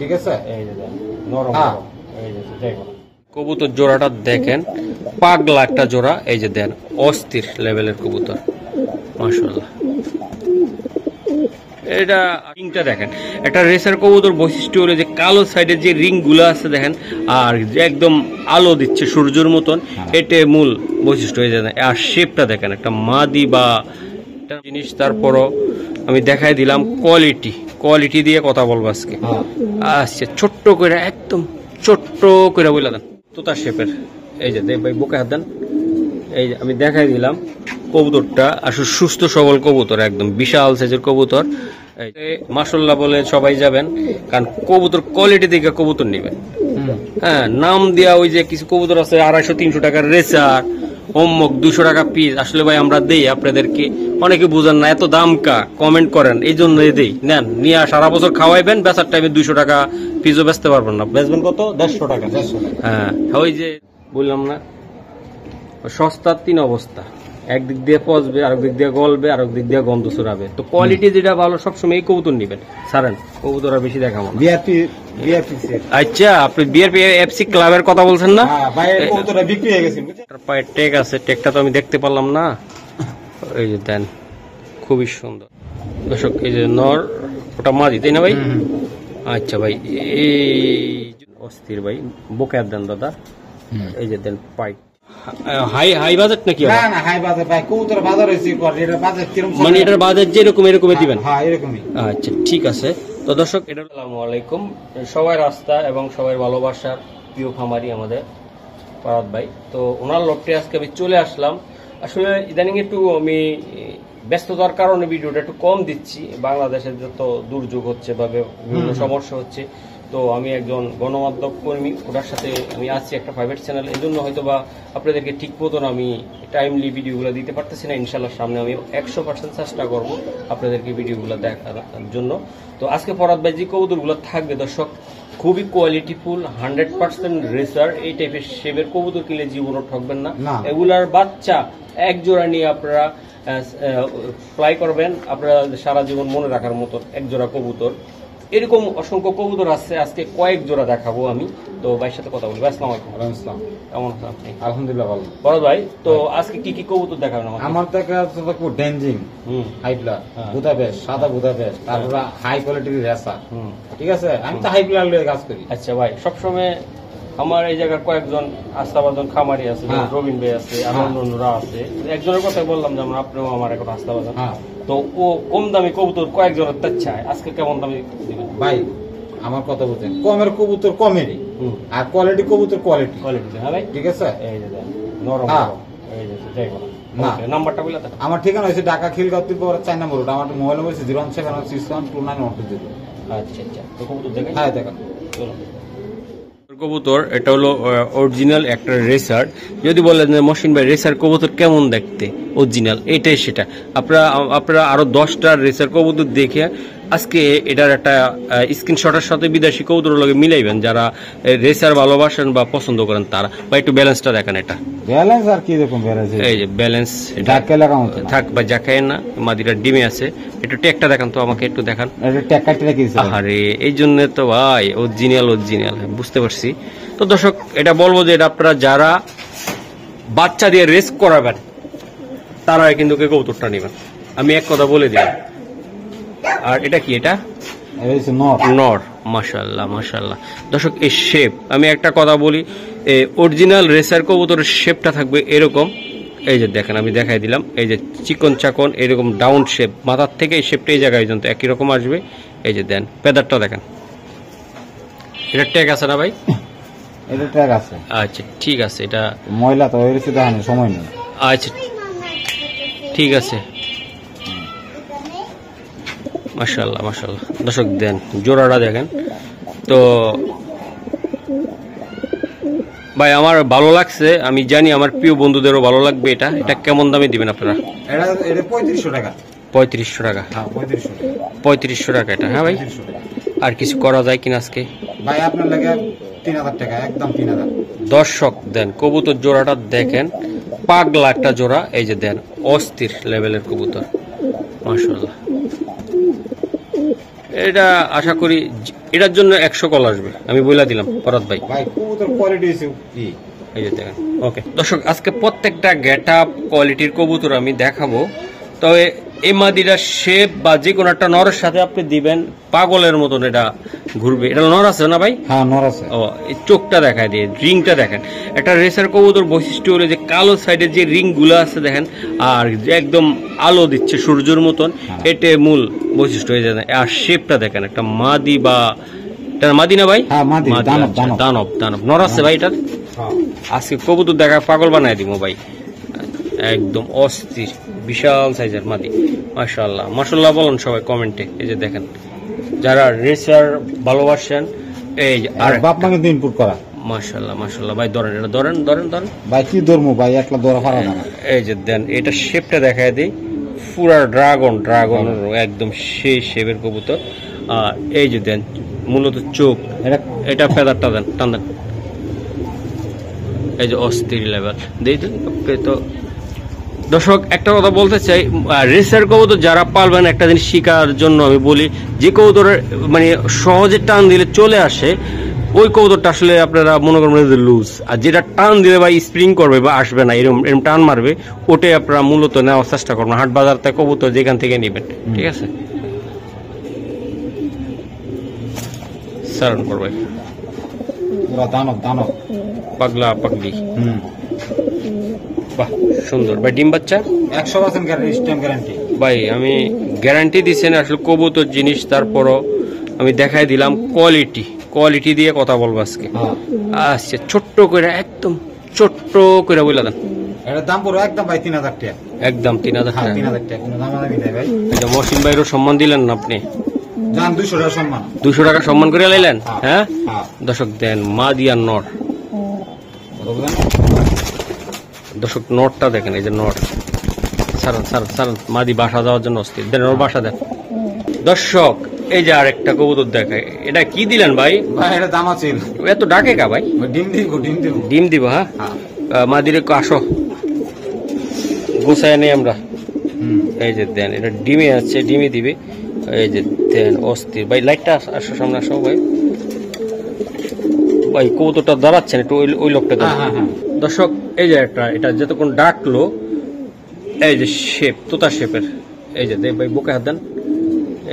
ঠিক আছে। কবুতর জোড়াটা দেখেন, পাগলা একটা জোড়া। এই যে দেন, অস্থির লেভেলের কবুতর, মাশাআল্লাহ। এটা রিংটা দেখেন, একটা রেসার কবুতর বৈশিষ্ট্য হলো যে কালো সাইডের যে রিং গুলো আছে দেখেন, আর একদম আলো দিচ্ছে সূর্যের মতন, এটা মূল বৈশিষ্ট্য হয়ে যায়। আর শেপটা দেখেন, একটা মাদি বা জিনিস। তারপরও আমি দেখাই দিলাম কোয়ালিটি দিয়ে কথা বলবো আজকে। আচ্ছা, ছোট্ট করে, একদম ছোট্ট করে বলে দেন, তোতা শেপের। এই যে দেখ ভাই, বুকে হাত দেন। এই যে আমি দেখাই দিলাম কবুতরটা, আসলে সুস্থ সবল কবুতর, একদম বিশাল সাইজের কবুতর। মাশাআল্লাহ বলে সবাই যাবেন, কারণ কবুতর কোয়ালিটি দেখে কবুতর নেবেন। হ্যাঁ, নাম দেওয়া ওই যে কিছু কবুতর আছে 250-300 টাকার রেসার, অম্মক 200 টাকা পিস। আসলে ভাই আমরা দেই আপনাদেরকে, অনেকে বুঝেন না, এত দাম কা কমেন্ট করেন, এই জন্য দেই। নেন, নিয়ে সারা বছর খাওয়াইবেন, বেচার টাইমে 200 টাকা পিসও বেচতে পারবেন না, বেচবেন কত? 150 টাকা। হ্যাঁ, ওই যে বললাম না, সস্তার 3 অবস্থা, একদিক দিয়ে পচবে, আরেক দিক দিয়ে গলবে, আরেক দিক দিয়ে গন্ধ ছড়াবে। তো কোয়ালিটি যেটা ভালো, সবসময় এই কবুতর নিবেন। সারেন, কবুতর আর বেশি দেখাবো না। আচ্ছা, আপনি বিআরপি এফসি ক্লাবের কথা বলছেন না? পায়ের টেক আছে, টেকটা তো আমি দেখতে পারলাম না। এই যে দেন, খুবই সুন্দর দর্শক। এই যে নর, ওটা মাদি, তাই না ভাই? আচ্ছা ভাই, এই অস্থির ভাই, বুকে হাত দেন দাদা। এই যে দেন পাইট, হাই বাজেট নাকি? না না, হাই বাজেট ভাই, কবুতর বাজার হইছে, এটা বাজেট কিরকম, মানে এটার বাজেট যেরকম এরকমই দিবেন? হ্যাঁ, এরকমই। আচ্ছা, ঠিক আছে। তো দর্শক, এটা আসসালামু আলাইকুম, সবাই রাস্তা এবং সবাই ভালোবাসার প্রিয় খামারি আমাদের ফারাদ ভাই। তো ওনার লটে আজকে আমি চলে আসলাম। আসলে ইদানিং একটু আমি ব্যস্ততার কারণে ভিডিওটা একটু কম দিচ্ছি। বাংলাদেশের যত দুর্যোগ হচ্ছে বা বিভিন্ন সমস্যা হচ্ছে, তো আমি একজন গণমাধ্যম কর্মী, ওটার সাথে আমি আছি একটা প্রাইভেট চ্যানেল, এই জন্য হয়তো বা আপনাদেরকে ঠিক মতন আমি টাইমলি ভিডিওগুলো দিতে পারতেছি না। ইনশাল্লাহ সামনে আমি 100% চেষ্টা করব আপনাদেরকে ভিডিওগুলো দেখার জন্য। তো আজকে ফরাদ ভাই যে কবুতরগুলো থাকবে দর্শক, খুবই কোয়ালিটিফুল, 100% রেসার, এই টাইপের শেপের কবুতর কিনলে জীবনও ঠকবেন না। এগুলার বাচ্চা এক জোড়া নিয়ে আপনারা ফ্লাই করবেন, আপনারা সারা জীবন মনে রাখার মতো এক জোড়া কবুতর। এরকম অসংখ্য কবুতর আছে, আজকে কয়েক জোড়া দেখাবো আমি। তো ভাইয়ের সাথে কথা বলবো। আসসালামু আলাইকুম। আসসালাম। কেমন আছেন আপনি? আলহামদুলিল্লাহ ভালো। বড় ভাই, তো আজকে কি কি কবুতর দেখাবেন আমাকে? আমার দেখা যাচ্ছে ডেনজিং, হাইপ্লা, বুদাপেস্ট, সাদা বুদাপেস্ট, তারপর হাই কোয়ালিটির রেসা। ঠিক আছে, আমি তো হাইপ্লা লয়ে কাজ করি। আচ্ছা ভাই, সবসময় আমার এই জায়গার কয়েকজন আস্থাবাদন খামারি আছে, রবিন ভাই আছে, আর অন্যরা আছে। একজনের কথা বললাম, যেমন আপনিও আমার এখন আস্থাবাদন। তো ও কম দামি কবুতর কয়েকজনের চায়, আজকে কেমন দামি দিবেন ভাই? আমার কথা বলছেন, কমের কবুতর কমেরই, আর কোয়ালিটি কবুতর কোয়ালিটি। হ্যাঁ ভাই, ঠিক আছে। এই যে নরম, এই যে যাই বলা নাম্বারটা বলে দেন। আমার ঠিকানা হয়েছে ঢাকা খিলগাঁওতে 4 নম্বর রোড। আমার মোবাইল নম্বর হচ্ছে 01716129120। আচ্ছা আচ্ছা, তো কবুতর দেখেন। হ্যাঁ দেখেন, চলো। কবুতর এটা হলো অরিজিনাল একটা রেসার। যদি বলেন যে মহসিন ভাই রেসার কবুতর কেমন দেখতে, অরিজিনাল এটাই সেটা। আপনারা আরো 10টা রেসার কবুতর দেখে আজকে এটার একটা স্ক্রিনশটের সাথে বিদেশি কবুতর লগে মিলাইবেন, যারা রেসার ভালোবাসেন বা পছন্দ করেন তারা। বা একটু ব্যালেন্সটা দেখেন, এটা ব্যালেন্স আর কি দেখুন, ব্যালেন্স এই যে ব্যালেন্স, ঢাকা লাগা মত থাক বা জাকায় না, মাদিরা ডিমে আছে। একটু টেকটা দেখান তো আমাকে, একটু দেখান। এটা টেক কাটতে কি? আরে এই জন্য তো ভাই, অরিজিনাল বুঝতে পারছি। তো দর্শক, এটা বলবো যে এটা আপনারা যারা বাচ্চা দিয়ে রেস করাবেন তারা কিন্তু কবুতরটা নেবেন, আমি এক কথা বলে দিই। আর এটা কি? এটা নর। মাশাআল্লাহ মাশাআল্লাহ দর্শক, এই শেপ, আমি একটা কথা বলি, অরিজিনাল রেসার কবুতরের শেপটা থাকবে এরকম। এই যে দেখেন, আমি দেখাই দিলাম, এই যে চিকন চাকন এরকম ডাউন শেপ, মাথার থেকে এই শেপটা এই জায়গায় পর্যন্ত একই রকম আসবে। এই যে দেন, পেদারটা দেখেন, এটা ট্যাগ আছে না ভাই? এটা ট্যাগ আছে। আচ্ছা ঠিক আছে, এটা ময়লা তো হয়ে গেছে, দেখেন সময় নেই। আচ্ছা ঠিক আছে, মাশাআল্লাহ মাশাআল্লাহ দর্শক দেন, জোড়াটা দেখেন। তো ভাই আমার ভালো লাগছে, আমি জানি আমার প্রিয় বন্ধুদেরও ভালো লাগবে। এটা কেমন দামে দিবেন আপনারা? এটা 3500 টাকা। 3500 টাকা? হ্যাঁ 3500 টাকা এটা। হ্যাঁ ভাই, আর কিছু করা যায় কিনা আজকে? ভাই আপনার লাগে 3000 টাকা, একদম 3000। দর্শক দেন, কবুতর জোড়াটা দেখেন, পাগলা একটা জোড়া। এই যে দেন, অস্থির লেভেলের কবুতর, মাশাআল্লাহ। এটা আশা করি এটার জন্য 100 কল আসবে, আমি বলে দিলাম ফরাদ ভাই। ভাই কবুতর কোয়ালিটি হইছে কি এই যে দেখেন। ওকে দর্শক, আজকে প্রত্যেকটা গেট আপ কোয়ালিটির কবুতর আমি দেখাবো। তবে এই মাদিটা শেপ বা যে কোনো একটা নরের সাথে আপনি দিবেন, পাগলের মতন এটা ঘুরবে। এটা নর আছে না ভাই? হ্যাঁ নর আছে। ও, এই চোখটা দেখায় দিয়ে, রিংটা দেখেন। একটা রেসার কবুতর বৈশিষ্ট্য হলো যে কালো সাইডের যে রিং গুলো আছে দেখেন, আর একদম আলো দিচ্ছে সূর্যের মতন, এটা মূল বৈশিষ্ট্য হয়ে যায়। আর শেপটা দেখেন, একটা মাদি বা এটা মাদি না ভাই? হ্যাঁ মাদি, দানব দানব দানব দানব নর আছে ভাই এটা। হ্যাঁ আজকে কবুতর দেখা পাগল বানায় দিব ভাই, একদম অস্থির বিশাল সাইজের মাদি। মাশাআল্লাহ মাশাআল্লাহ বলেন সবাই কমেন্টে। এই যে দেখেন, যারা রেসার ভালোবাসেন, এই যে আর বাপ মাকে দিন ইনপুট করা। মাশাআল্লাহ মাশাআল্লাহ ভাই, ধরেন এটা, ধরেন ধরেন ধরেন ভাই কি ধরমু ভাই, একলা ধরা পারা না। এই যে দেন, এটা শেপটা দেখায় দিই, পুরা ড্রাগন একদম সেই শেপের কবুতর। আর এই যে দেন মূলত চোখ, এটা ফেদারটা দেন, টান দেন, এই যে অস্থির লেভেল দিই তো। দর্শক একটা কথা বলতে চাই, রেসার কবুতর যারা পালবেন, একটা জিনিস শিকার জন্য আমি বলি, যে কবুতরের মানে সহজে টান দিলে চলে আসে, ওই কবুতরটা আসলে আপনারা মনে করবেন যে লুজ। আর যেটা টান দিলে বা স্প্রিং করবে বা আসবে না, এরকম এরকম টান মারবে, ওটাই আপনারা মূলত নেওয়ার চেষ্টা করবেন। হাট বাজার থেকে কবুতর যেখান থেকে নেবেন, ঠিক আছে? সারণ করবে পুরা দানব দানব, পাগলা পাগলি। বাহ সুন্দর ভাই। ডিম বাচ্চা 100% গ্যারান্টি ভাই, আমি গ্যারান্টি দিচ্ছেন আসলে কবুতর জিনিস, তারপরও আমি দেখাই দিলাম কোয়ালিটি দিয়ে কথা বলবো আজকে। আচ্ছা ছোট্ট করে, একদম ছোট্ট করে বলে দেন। এটার দাম পড়বে একদম ভাই 3000 টাকা, একদম 3000 টাকা। 3000 টাকা, কোনো দামাদামি নাই ভাই। এটা মহসিন ভাইয়েরও সম্মান দিলেন না আপনি? জান 200 টাকা সম্মান, 200 টাকা সম্মান করে লাইলেন। হ্যাঁ হ্যাঁ দর্শক দেন, মাদি আর নর। দর্শক নটটা দেখেন, এই যে নট, সারান সারান সারান, মাদি বাসা যাওয়ার জন্য অস্থির, দেন ওর বাসা দেন। দর্শক এই যে আরেকটা কবুতর দেখায়, এটা কি দিলেন ভাই? ভাই এটা দাম আছে, এত ডাকে কা ভাই? ডিম দিব। হ্যাঁ মাদিরে আসো, গোছায় নেই আমরা। এই যে দেন, এটা ডিমে আছে, ডিমে দিবে। এই যে দেন অস্থির ভাই, লাইটটা আসো সামনে, আসো ভাই। ভাই কবুতরটা দাঁড়াচ্ছেন একটু, ওই লোকটা দেন। দর্শক এই যে একটা, এটা যতক্ষণ ডাকলো, এই যে শেপ, তোতা শেপের। এই যে দেখ ভাই, বুকে হাত দেন।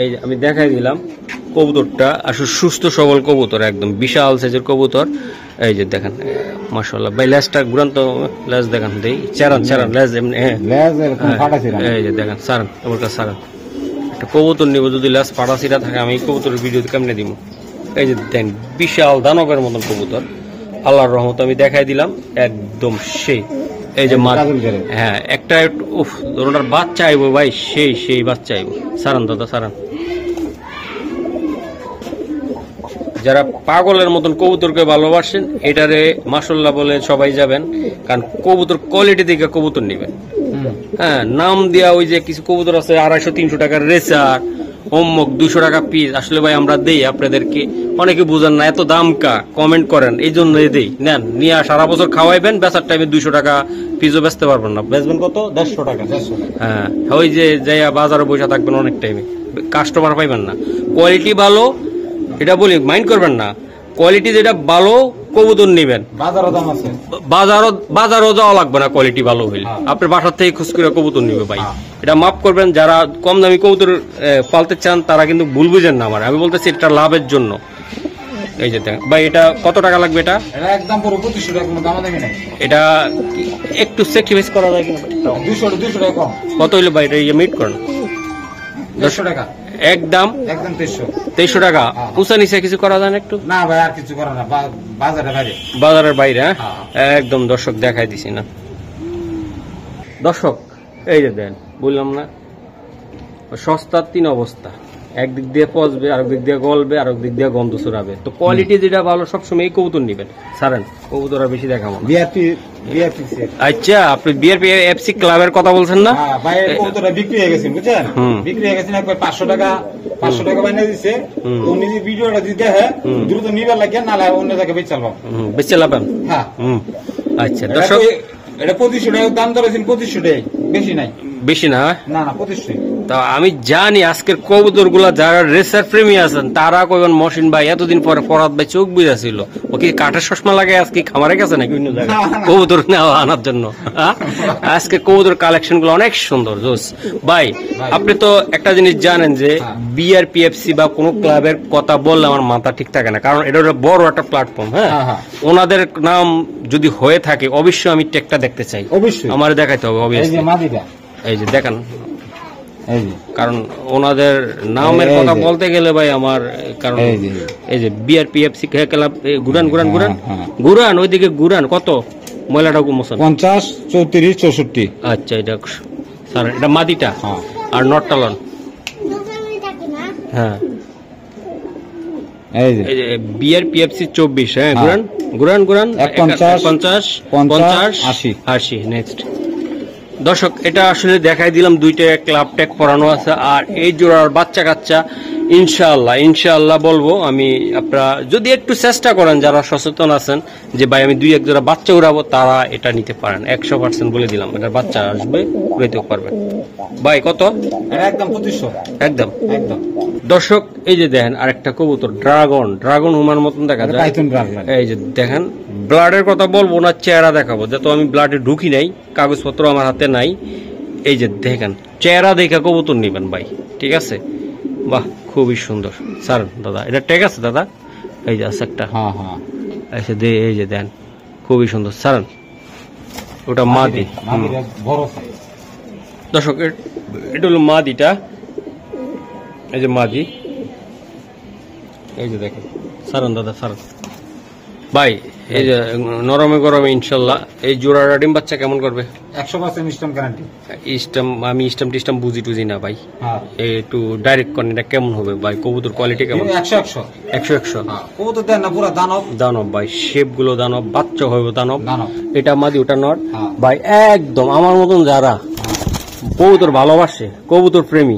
এই যে আমি দেখাই দিলাম কবুতরটা, আসলে সুস্থ সবল কবুতর, একদম বিশাল সাইজের কবুতর। এই যে দেখেন মাশাআল্লাহ ভাই, লেজটা ঘুরান তো, লেজ দেখান দেই, চারান লেজ এমনি। এই যে দেখেন, সারান আমার কাছে, সারান। একটা কবুতর নিব, যদি লেজ ফাটাছিটা থাকে, আমি কবুতরের ভিডিও কেমনে দিব। এই যে দেখেন বিশাল দানবের মতন কবুতর, আল্লাহর রহমত আমি দেখাই দিলাম, একদম সেই। এই যে হ্যাঁ একটা, উফ ওনার বাচ্চা আইব ভাই, সেই বাচ্চা আইব। সারান দাদা সারান। যারা পাগলের মতন কবুতরকে ভালোবাসেন, এটারে মাশাআল্লাহ বলে সবাই যাবেন, কারণ কবুতর কোয়ালিটি দেখে কবুতর নেবেন। হ্যাঁ নাম দেওয়া ওই যে কিছু কবুতর আছে 250-300 টাকার রেসার, অম্মক 200 টাকা পিস। আসলে ভাই আমরা দেই আপনাদেরকে, অনেকে বুঝেন না, এত দাম কা কমেন্ট করেন, এই জন্য দেই। নেন নিয়ে সারা বছর খাওয়াইবেন, বেচার টাইমে 200 টাকা পিসও বেচতে পারবেন না, বেচবেন কত? 150 টাকা। হ্যাঁ ওই যে যাইয়া বাজারে বসে থাকবেন অনেক টাইমে, কাস্টমার পাইবেন না। কোয়ালিটি ভালো, এটা বলি মাইন্ড করবেন না, কোয়ালিটি যেটা ভালো কবুতর নেবেন, বাজারও যাওয়া লাগবে না, কোয়ালিটি ভালো হইলে আপনার বাসার থেকে খোঁজ করে কবুতর নিবে ভাই। এটা মাফ করবেন, যারা কম দামি কবুতর পালতে চান তারা কিন্তু ভুল বুঝেন না আমার, আমি বলতেছি এটা লাভের জন্য। এই যে ভাই, এটা কত টাকা লাগবে? এটা একদম পুরো 2500 টাকা, কোনো দামাদামি নাই। এটা একটু স্যাক্রিফাইস করা যায় কিনা? 200 টাকা কম। কত হইলো ভাই? এটা মিট করেন 100 টাকা, একদম 2300 টাকা। উঁচা নিচে কিছু করা যায় না একটু? না ভাই আর কিছু করা না, বাজারের বাইরে। একদম দর্শক দেখাই দিছি না। দর্শক এই যে দেন, বললাম না সস্তার 3 অবস্থা, একদিক দিয়ে পচবে, আরেক দিক দিয়ে গলবে, আরেক দিক দিয়ে গন্ধ ছড়াবে। তো কোয়ালিটি যেটা ভালো সবসময় এই কবুতর নিবেন। সারেন কবুতর আর বেশি দেখাবো না। আচ্ছা আপনি বিআরপি এফসি ক্লাবের কথা বলছেন না? ভাই কবুতরটা বিক্রি হয়ে গেছে, বুঝছেন? বিক্রি হয়ে গেছে, একবার 500 টাকা বাইনা দিছে। তো নিজে ভিডিওটা যদি দেখে দ্রুত নিবার লাগে, না অন্য জায়গায় বেচে চালাবো, বেচে লাগাবেন। হ্যাঁ আচ্ছা দর্শক, এটা 2500 টাকা দাম ধরেছেন, 2500 টাকা বেশি নাই। বেশি না? না না 2500। তা আমি জানি আজকের কবুতর গুলা যারা রেসার প্রেমী আছেন তারা কইবেন মহসিন ভাই এতদিন পরে ফরহাদ ভাই চোখ বুঝাছিল, ও কি কাঠের চশমা লাগে আজকে খামারে গেছে নাকি অন্য জায়গায় কবুতর নেওয়া আনার জন্য? আজকে কবুতর কালেকশন গুলো অনেক সুন্দর জোস। ভাই আপনি তো একটা জিনিস জানেন যে বিআরপিএফসি বা কোনো ক্লাবের কথা বললে আমার মাথা ঠিক থাকে না, কারণ এটা একটা বড় একটা প্ল্যাটফর্ম। হ্যাঁ, ওনাদের নাম যদি হয়ে থাকে অবশ্যই আমি টেকটা দেখতে চাই, অবশ্যই আমার দেখাইতে হবে। এই যে দেখেন, কারণ ওনাদের নামের কথা বলতে গেলে ভাই আমার, কারণ এই যে বিআরপিএফসি ক্লাব গুরান গুরান গুরান গুরান ওইদিকে গুরান কত ময়লাটা মোশন 50 34 64। আচ্ছা এটা স্যার এটা মাদিটা আর নটটালন। হ্যাঁ এই যে বিআরপিএফসি 24। হ্যাঁ গুরান গুরান গুরান 50 50 80 নেক্সট। দর্শক এটা আসলে দেখাই দিলাম, দুইটা ক্লাব ট্যাগ পরানো আছে। আর এই জোড়ার বাচ্চা কাচ্চা ইনশাআল্লাহ বলবো আমি, আপনারা যদি একটু চেষ্টা করেন, যারা সচেতন আছেন যে ভাই আমি 2-1 জোড়া বাচ্চা উড়াবো, তারা এটা নিতে পারেন। 100% বলে দিলাম এটার বাচ্চা আসবে, উড়াইতেও পারবেন। ভাই কত? একদম 2500। একদম একদম। দর্শক এই যে দেখেন আরেকটা কবুতর, ড্রাগন হুমার মতন দেখা যায়। এই যে দেখেন, ব্লাডের কথা বলবো না, চেহারা দেখাবো, যেহেতু আমি ব্লাডে ঢুকি নাই, কাগজপত্র আমার হাতে নাই। এই যে দেখেন চেহারা দেখে কবুতর নিবেন ভাই, ঠিক আছে? বাহ খুবই সুন্দর। স্যার দাদা এটা ট্যাগ আছে দাদা? এই যে আছে একটা। আচ্ছা এই যে দেন খুবই সুন্দর। স্যার ওটা মাদি, দর্শক এটা হলো মাদিটা। এই যে মাদি, এই যে দেখেন সারান দাদা সারান ভাই। এই যে নরমে গরমে ইনশাল্লাহ এই জোড়াটা ডিম বাচ্চা কেমন করবে? 100% স্ট্যাম্প গ্যারান্টি। আমি স্ট্যাম্প বুঝি টুজি না ভাই, একটু ডাইরেক্ট করেন এটা কেমন হবে ভাই? কবুতর কোয়ালিটি কেমন? 100 কবুতর দেন না পুরো দানব ভাই, শেপ গুলো দানব, বাচ্চা হবে দানব। এটা মাদি ওটা নট ভাই, একদম আমার মতন যারা কবুতর ভালোবাসে, কবুতর প্রেমী,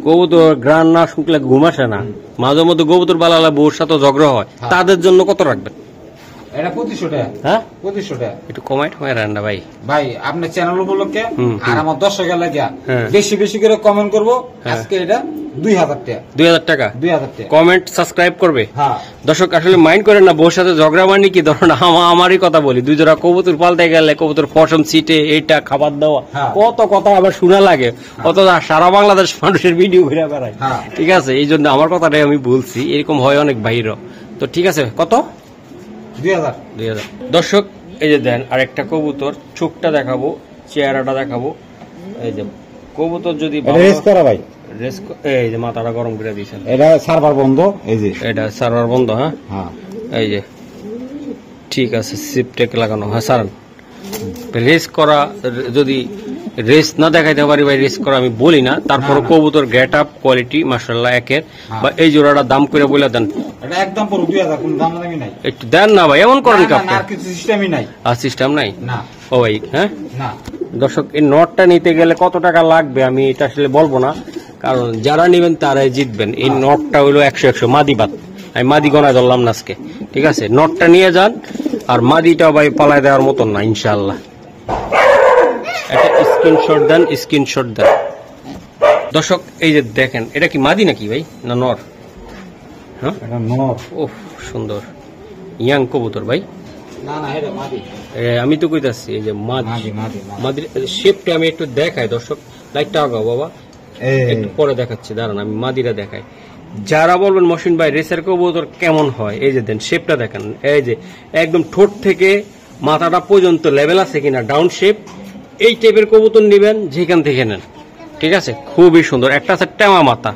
কবুতর গ্রান না শুনলে ঘুম আসে না, মাঝে মধ্যে কবুতর বালালা বউর সাথে ঝগড়া হয়, তাদের জন্য কত রাখবেন? এটা 2500 টাকা। হ্যাঁ 2500 টাকা। একটু কমাই রান্না ভাই। ভাই আপনার চ্যানেল উপলক্ষে আর আমার দর্শকের লাগিয়া বেশি বেশি করে কমেন্ট করবো। আজকে এটা 2000 টাকা। 2000 টাকা 2000 টাকা। কমেন্ট সাবস্ক্রাইব করবে। দর্শক আসলে মাইন্ড করেন না, বউর সাথে ঝগড়া মানে কি ধরুন আমারই কথা বলি, 2 জোড়া কবুতর পাল্টে গেলে কবুতর পশম সিটে এইটা খাবার দেওয়া, কত কথা আবার শোনা লাগে, অত সারা বাংলাদেশ মানুষের ভিডিও ঘুরে বেড়ায়, ঠিক আছে? এই জন্য আমার কথাটাই আমি বলছি, এরকম হয় অনেক বাইরও। তো ঠিক আছে, কত? 2000। দর্শক এই যে দেন আরেকটা কবুতর, চোখটা দেখাবো, চেহারাটা দেখাবো। এই যে কবুতর যদি রেস করা ভাই, এই যে মাথাটা গরম করে দিয়েছেন, এটা সার্ভার বন্ধ, এই যে এটা সার্ভার বন্ধ। হ্যাঁ এই যে ঠিক আছে, সিপটেক লাগানো। হ্যাঁ সারান রেস করা, যদি রেস না দেখাইতে পারি ভাই, রেস করা আমি বলি না, তারপর কবুতর গেট আপ কোয়ালিটি মাশাআল্লাহ একের। বা এই জোড়াটা দাম করে বলে দেন, এটা একদম পুরো 2000, কোনো দাম দামি নাই। একটু দেন না ভাই, এমন করেন কি আপনি? আর কিছু সিস্টেমই নাই। আর সিস্টেম নাই না ও ভাই। হ্যাঁ না দর্শক এই নটটা নিতে গেলে কত টাকা লাগবে আমি এটা আসলে বলবো না, কারণ যারা নেবেন তারাই জিতবেন। এই নটটা হইলো 100 মাদি বাদ, আমি মাদি গনায় ধরলাম না আজকে, ঠিক আছে? নটটা নিয়ে যান, আর মাদিটা ভাই পালায় দেওয়ার মতন না ইনশাআল্লাহ। একটা স্ক্রিনশট দেন। দর্শক এই যে দেখেন, এটা কি মাদি নাকি ভাই না নর? হ্যাঁ এটা নর। ওহ সুন্দর ইয়াং কবুতর ভাই। না না এটা মাদি। আমি তো কইতাছি এই যে মাদির শেপটা আমি একটু দেখাই দর্শক, লাইটটা আগাও বাবা, একটু পরে দেখাচ্ছি, দাঁড়ান আমি মাদিরা দেখাই। যারা বলবেন মহসিন ভাই রেসের কবুতর কেমন হয়, এই যে দেন শেপটা দেখেন, এই যে একদম ঠোঁট থেকে মাথাটা পর্যন্ত লেভেল আছে কিনা, ডাউন শেপ, এই টাইপের কবুতর নিবেন যেখান থেকে নেন, ঠিক আছে? খুবই সুন্দর। একটা আছে টেমা মাথা,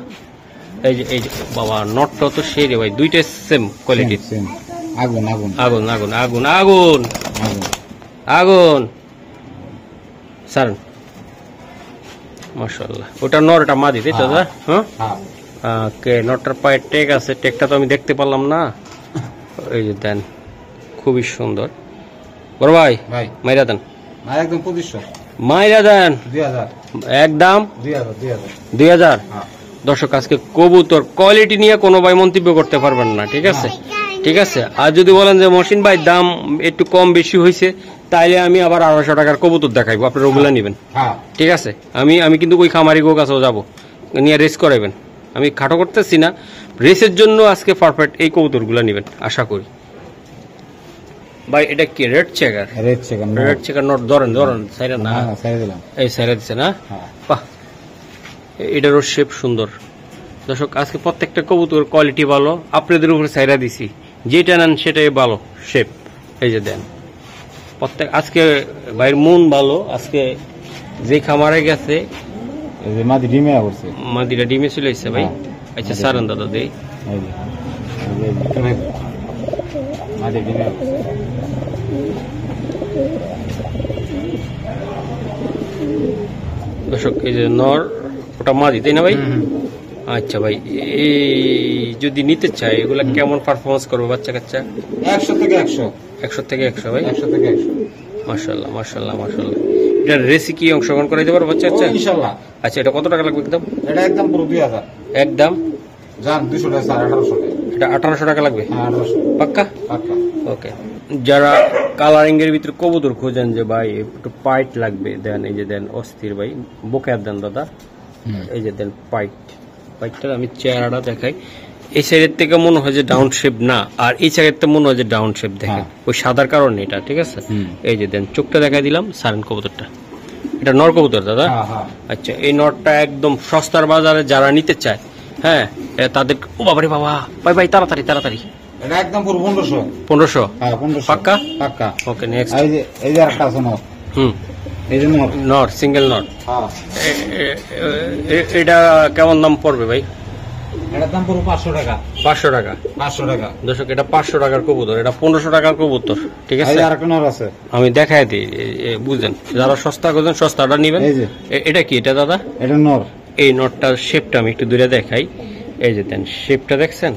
এই যে বাবা নটটা তো সেই রে ভাই, দুইটা সেম কোয়ালিটির। আগুন আগুন আগুন আগুন আগুন আগুন আগুন স্যার মাশাআল্লাহ। ওটা নর, এটা মাদি, তাই তো? হ্যাঁ ওকে, নটটার পায়ে টেক আছে, টেকটা তো আমি দেখতে পারলাম না। এই যে দেন খুবই সুন্দর। বড় ভাই মাইরা দেন, একদম 2500 মাইরা দেন, 2000 একদম 2000। দর্শক আজকে কবুতর কোয়ালিটি নিয়ে কোনো ভাই মন্তব্য করতে পারবেন না, ঠিক আছে? ঠিক আছে। আর যদি বলেন যে মহসিন ভাই দাম একটু কম বেশি হয়েছে, তাইলে আমি আবার 250 টাকার কবুতর দেখাইবো, আপনারা ওগুলা নেবেন। হ্যাঁ ঠিক আছে, আমি কিন্তু ওই খামারি গো কাছেও যাবো, নিয়ে রেস করাইবেন। আমি খাটো করতেছি না, রেসের জন্য আজকে পারফেক্ট এই কবুতরগুলো নেবেন আশা করি। ভাই এটা কি red checker? Red checker, red checker not ধরেন সাইরা না, সাইরা দিলাম, এই সাইরা দিচ্ছে না। হ্যাঁ বাহ, এটারও শেপ সুন্দর। দর্শক আজকে প্রত্যেকটা কবুতর কোয়ালিটি ভালো, আপনাদের উপরে সাইরা দিছি, যেটা নেন সেটাই ভালো শেপ। এই যে দেন প্রত্যেক, আজকে ভাইয়ের মন ভালো, আজকে যে খামারে গেছে এই যে মাদি ডিমে করছে, মাদিরা ডিমে চলে এসছে ভাই। আচ্ছা সারান দাদা দেই, এই যে মাদি ডিমে করছে। দর্শক এই যে নর, ওটা মাদি তাই না ভাই? আচ্ছা ভাই, এই যদি নিতে চাই এগুলা কেমন পারফরমেন্স করবে বাচ্চা কাচ্চা? 100 থেকে 100, 100 থেকে 100 ভাই। 100 থেকে 100 মাশাআল্লাহ মাশাআল্লাহ মাশাআল্লাহ। এটা রেসি কি অংশগ্রহণ করাইতে পারবো বাচ্চা কাচ্চা? ইনশাআল্লাহ। আচ্ছা এটা কত টাকা লাগবে একদম? এটা একদম পুরো 2000 একদম জান, 200 টাকা, 1800 টাকা। এটা 1800 টাকা লাগবে 1800 পাক্কা? পাক্কা। ওকে। যারা কালারিং এর ভিতরে কবুতর খোঁজেন যে ভাই একটু পাইট লাগবে, দেন এই যে দেন অস্থির ভাই, বোকার দেন দাদা, এই যে দেন পাইটটা আমি চেহারাটা দেখাই। এই সাইডের থেকে মনে হয় যে ডাউন শেপ না, আর এই সাইডের থেকে মনে হয় যে ডাউন শেপ, দেখেন ওই সাদার কারণে এটা। ঠিক আছে, এই যে দেন চোখটা দেখাই দিলাম, সারেন কবুতরটা, এটা নর কবুতর দাদা। আচ্ছা এই নরটা একদম সস্তার বাজারে যারা নিতে চায়, হ্যাঁ তাদের, ও বাবারে বাবা, ভাই ভাই তাড়াতাড়ি তাড়াতাড়ি, এটা একদম পুরো 1500। 1500 হ্যাঁ 1500 পাক্কা? পাক্কা। Okay next. এই যে আরেকটা আছে নর, এই যে নর, নট সিঙ্গেল নট। হ্যাঁ এটা কেমন দাম পড়বে ভাই? এটার দাম পুরো 500 টাকা। 500 টাকা। 500 টাকা দর্শক এটা 500 টাকার কবুতর, এটা 1500 টাকার কবুতর। ঠিক আছে, এই যে আরেকটা নর আছে, আমি দেখাই দিই, বুঝেন যারা সস্তা করছেন সস্তাটা নিবেন। এই যে এটা কি এটা দাদা? এটা নর। এই নটটার শেপটা আমি একটু দূরে দেখাই। এই যে দেন শেপটা দেখছেন,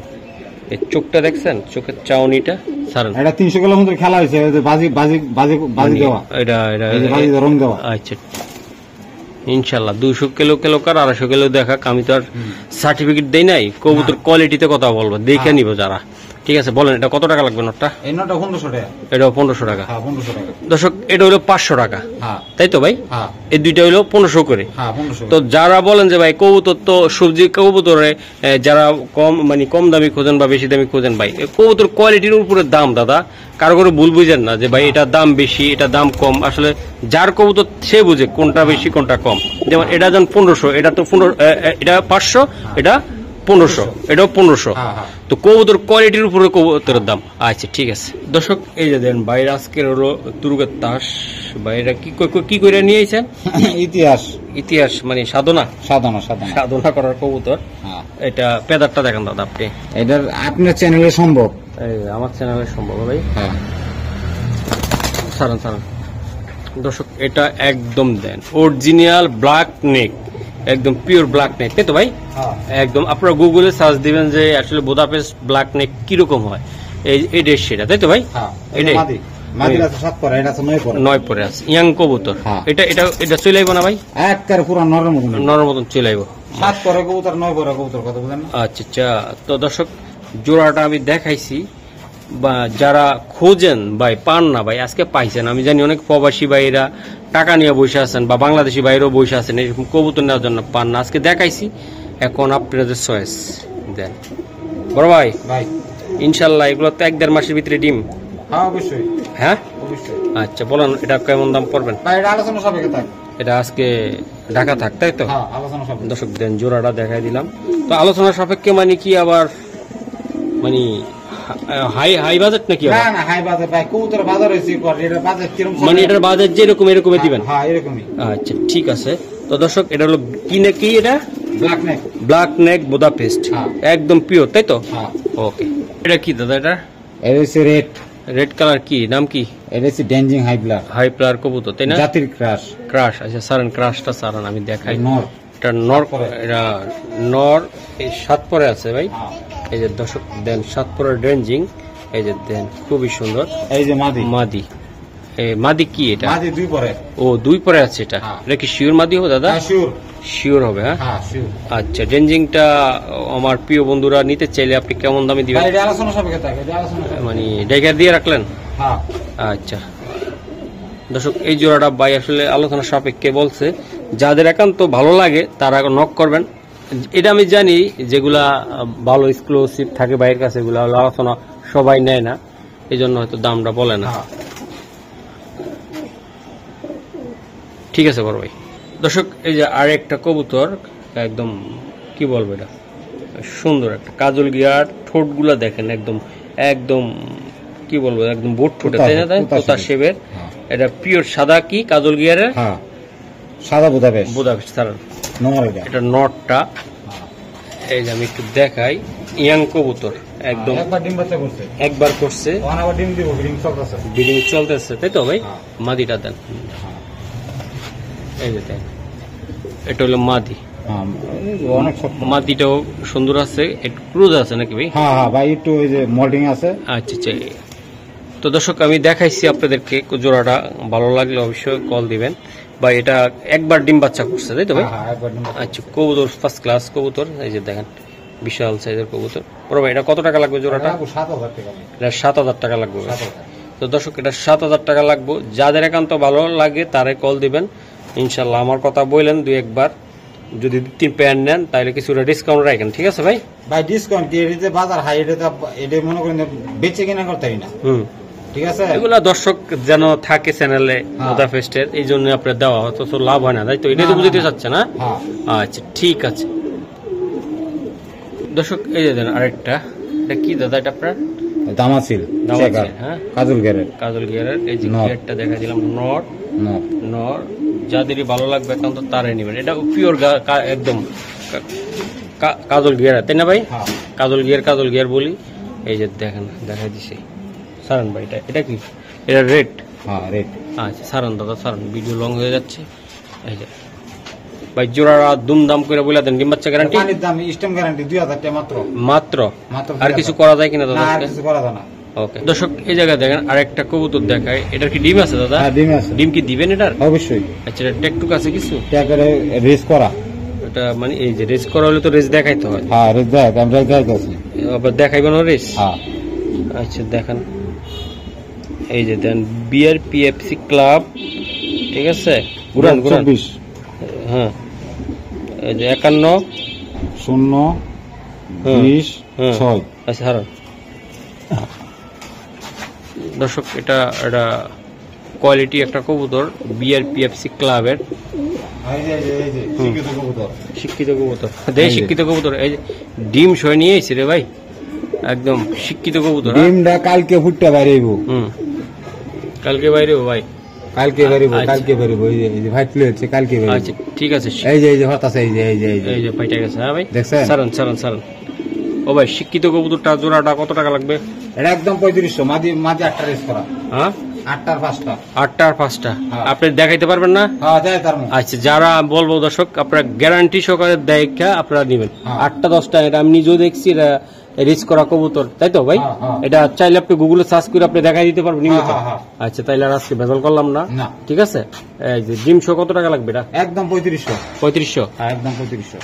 এই চোখটা দেখছেন, চোখের চাউনিটা সারেন। এটা 300 কিলোমিটার খেলা হয়েছে, বাজি বাজি বাজি বাজি দেওয়া, এটা এটা এই যে বাজি রং দেওয়া। আচ্ছা ইনশাল্লাহ 200 কিলো কার 250 কিলো দেখাক, আমি তো আর সার্টিফিকেট দেই নাই, কবুতর কোয়ালিটিতে কথা বলবো, দেখে নিব যারা। ঠিক আছে বলেন এটা কত টাকা লাগবে নটটা? এই নটটা 1500 টাকা। এটাও 1500 টাকা। হ্যাঁ 1500 টাকা। দর্শক এটা হলো 500 টাকা, হ্যাঁ তাই তো ভাই? হ্যাঁ এই দুইটা হলো 1500 করে। হ্যাঁ 1500। তো যারা বলেন যে ভাই কবুতর তো সবজি কবুতরে যারা কম মানে কম দামি খোঁজেন বা বেশি দামি খোঁজেন, ভাই কবুতর কোয়ালিটির উপরে দাম দাদা, কারো করে ভুল বুঝেন না যে ভাই এটা দাম বেশি এটা দাম কম, আসলে যার কবুতর সে বুঝে কোনটা বেশি কোনটা কম। যেমন এটা যেমন 1500, এটা তো 15, এটা 500, এটা 1500, এটাও 1500। তো কবুতর কোয়ালিটির উপরে কবুতরের দাম। আচ্ছা ঠিক আছে দর্শক, এই যে দেন বাইরে আজকের হলো তুরুগের তাস, বাইরে কি করে নিয়ে আইছেন? ইতিহাস মানে সাধনা সাধনা সাধনা সাধনা করার কবুতর। এটা পেদারটা দেখেন দাদা আপনি, এটার আপনার চ্যানেলে সম্ভব? এই আমার চ্যানেলে সম্ভব ভাই। হ্যাঁ সারান সারান দর্শক, এটা একদম দেন অরিজিনাল ব্ল্যাক নেক, একদম পিওর ব্ল্যাক নেক, তাই তো ভাই? একদম আপনারা গুগলে সার্চ দিবেন যে আসলে বুদাপেস্ট ব্ল্যাক নেক কিরকম হয়, এই সেটা, তাই তো ভাই? এটাই 9 পরে আছে ইয়াং কবুতর। এটা এটা এটা চলে আইব না ভাই? একবারে পুরো নরম মতন চলে আইব। 7 পরে কবুতর 9 পরে কবুতর, কথা বুঝেন না? আচ্ছা আচ্ছা। তো দর্শক জোড়াটা আমি দেখাইছি, বা যারা খোঁজেন ভাই পান না ভাই, আজকে পাইছেন। আমি জানি অনেক প্রবাসী ভাইরা টাকা নিয়ে বসে আছেন বা বাংলাদেশি ভাইরাও বসে আছেন এরকম কবুতর নেওয়ার জন্য, পান না। আজকে দেখাইছি, এখন আপনাদের চয়েস দেন বড় ভাই। ইনশাল্লাহ এগুলো তো 1-1.5 মাসের ভিতরে ডিম। হ্যাঁ অবশ্যই। হ্যাঁ অবশ্যই। আচ্ছা বলেন এটা কেমন দাম পড়বেন? এটা আলোচনা সাপেক্ষে থাক, এটা আজকে ঢাকা থাক, তাই তো? হ্যাঁ আলোচনা সাপেক্ষে। দর্শক দেন জোড়াটা দেখাই দিলাম। তো আলোচনা সাপেক্ষে মানে কি আবার মানে হাই বাজেট নাকি? না না হাই বাজেট ভাই, কবুতর বাজার হইছে এটা বাজেট কিরকম, মানে এটার বাজেট যেরকম এরকমই দিবেন? হ্যাঁ এরকমই। আচ্ছা ঠিক আছে। তো দর্শক এটা হলো কি নাকি, এটা ব্ল্যাক নেক বুদাপেস্ট, একদম পিওর, তাই তো? হ্যাঁ ওকে। এটা কি দাদা? এটা হচ্ছে রেড কালার, কি নাম কি? এটা হচ্ছে ডেঞ্জিং হাই প্লার কবুতর, তাই না? জাতির ক্রাশ। আচ্ছা সারান ক্রাশটা সারান আমি দেখাই। নর, এটা নর, এটা নর, এই 7 পরে আছে ভাই। এই যে দর্শক দেন 7 পরে ডেঞ্জিং, এই যে দেন খুবই সুন্দর। এই যে মাদি মাদি কি এটা? মাদি 2 পরে। ও 2 পরে আছে এটা। এটা কি শিওর মাদি হবে দাদা? শিওর হবে। হ্যাঁ হ্যাঁ শিওর। আচ্ছা, ডেঞ্জিংটা আমার প্রিয় বন্ধুরা নিতে চাইলে আপনি কেমন দামে দিবেন? এটা আলোচনা সাপেক্ষে থাকে, এটা আলোচনা সাপেক্ষে। মানে ডেকার দিয়ে রাখলেন? হ্যাঁ। আচ্ছা দর্শক, এই জোড়াটা ভাই আসলে আলোচনা সাপেক্ষে বলছে, যাদের একান্ত ভালো লাগে তারা নক করবেন। এটা আমি জানি যেগুলা ভালো এক্সক্লুসিভ থাকে বাইরের কাছে, এগুলা হলো আলোচনা সবাই নেয় না, এই জন্য হয়তো দামটা বলে না। ঠিক আছে বড় ভাই। দর্শক, এই যে আর একটা কবুতর, একদম কি বলবো, এটা সুন্দর একটা কাজল গিয়ার, ঠোঁটগুলা দেখেন একদম একদম কি বলবো, একদম বোট ঠোঁটে, তাই না? তাই তোতা শেপের, এটা পিওর সাদা কি কাজল গিয়ারের? হ্যাঁ সাদা বুদাপেস্ট। বুদাপেস্ট স্যার, নরটা এটা নটটা। এই যে আমি একটু দেখাই, ইয়াং কবুতর একদম একবার ডিম বাচ্চা করছে, একবার করছে, ওখানে আবার ডিম দিব, ডিম চলতেছে, ব্রিডিং চলতেছে, তাই তো ভাই? মাদিটা দেন, এই যে দেন, এটা হলো মাদি। অনেক শক্ত। মাদিটাও সুন্দর আছে, একটু ক্রুজ আছে নাকি ভাই? হ্যাঁ হ্যাঁ ভাই, একটু ওই যে মল্টিং আছে। আচ্ছা আচ্ছা। তো দর্শক, আমি দেখাইছি আপনাদেরকে জোড়াটা, ভালো লাগলে অবশ্যই কল দিবেন। বা এটা একবার ডিম বাচ্চা করছে, তাই তো ভাই? আচ্ছা, কবুতর ফার্স্ট ক্লাস কবুতর, এই যে দেখেন বিশাল সাইজের কবুতর। বড় ভাই, এটা কত টাকা লাগবে জোড়াটা? 7,000 টাকা। এটা 7,000 টাকা লাগবে। তো দর্শক, এটা 7,000 টাকা লাগবে। যাদের একান্ত ভালো লাগে তারাই কল দিবেন ইনশাল্লাহ। আমার কথা বললেন দুই একবার, যদি 3 প্যান্ট নেন তাহলে কিছুটা ডিসকাউন্ট রাখেন, ঠিক আছে ভাই? ভাই ডিসকাউন্ট কি, এটা বাজার হাই, এটা মনে করেন বেচে কিনা করতে না। ঠিক আছে, এগুলা দর্শক যেন থাকে চ্যানেলে বুদাপেস্টের, এই জন্য আপনার দেওয়া হয়তো লাভ হয় না, তাই তো? এটাই তো বুঝতে চাচ্ছে না? আচ্ছা ঠিক আছে দর্শক, এই যে দেন আরেকটা, এটা কি দাদা? এটা আপনার দামাসিল, হ্যাঁ কাজল গিয়ারের। কাজল গিয়ারের, এই যে গিয়ারটা দেখা দিলাম, নর। যাদেরই ভালো লাগবে একান্ত তারাই নেবেন। এটা পিওর একদম কাজল গিয়ার, তাই না ভাই? কাজল গিয়ার বলি। এই যে দেখেন, দেখা দিছে সারান ভাই, এটা কি? এটা রেড। হ্যাঁ রেড। আচ্ছা সারান দাদা, সারান, ভিডিও লং হয়ে যাচ্ছে। এই যে ভাই, জোড়াটা দুমদাম করে বলে দেন, ডিম বাচ্চা গ্যারান্টি? পানির দাম স্টেম গ্যারান্টি 2,000 টাকা মাত্র। মাত্র? আর কিছু করা যায় কিনা দাদা? আর কিছু করা যায় না। ওকে দর্শক, এই জায়গায় দেখেন আরেকটা কবুতর দেখায়, এটার কি ডিম আছে দাদা? হ্যাঁ ডিম আছে। ডিম কি দিবেন এটার? অবশ্যই। আচ্ছা, এটা টেকটুক আছে কিছু? ট্যাগের রেস করা। এটা মানে এই যে রেস করা হলে তো রেস দেখাইতে হয়। হ্যাঁ রেস দেখ, আমি দেখাইতেছি। আবার দেখাইবেন রেস? হ্যাঁ। আচ্ছা দেখান, এই যে দেন BRPFC ক্লাব, ঠিক আছে? গুরান 24। হ্যাঁ, এই যে 51 0 20 6। আচ্ছা হারান দর্শক, এটা কোয়ালিটি একটা কবুতর, BRPFC ক্লাবের শিক্ষিত কবুতর। শিক্ষিত কবুতর, এই যে ডিম সহ নিয়ে এসেছি রে ভাই, একদম শিক্ষিত কবুতর। ডিমটা কালকে ফুটটা বাইরেইব। কালকে বাইরেও ভাই? কালকে বাইরেইব, কালকে বাইরেইব। এই যে ভাই তুলে হচ্ছে, কালকে বাইরেইব। আচ্ছা ঠিক আছে। এই যে হতাছে, এই যে ফাইটা গেছে। হ্যাঁ ভাই, দেখছেন? সারান। ও ভাই, শিক্ষিত কবুতরটা জোড়াটা কত টাকা লাগবে? এটা একদম 3500। মাদি 8টা রেস করা। হ্যাঁ 8টার 5টা। 8টার 5টা আপনি দেখাইতে পারবেন না? হ্যাঁ যাই তার। আচ্ছা, যারা বলবো দর্শক, আপনারা গ্যারান্টি সহকারে দেখা আপনারা নেবেন। 8টা 10টা, এটা আমি নিজেও দেখছি, এটা রেস করা কবুতর, তাই তো ভাই? এটা চাইলে আপনি গুগলে সার্চ করে আপনি দেখাই দিতে পারবেন নিয়মিত। আচ্ছা, তাইলে আর আজকে ভেজাল করলাম না, ঠিক আছে? এই যে ডিম শো কত টাকা লাগবে? এটা একদম 3500। 3500? একদম 3500।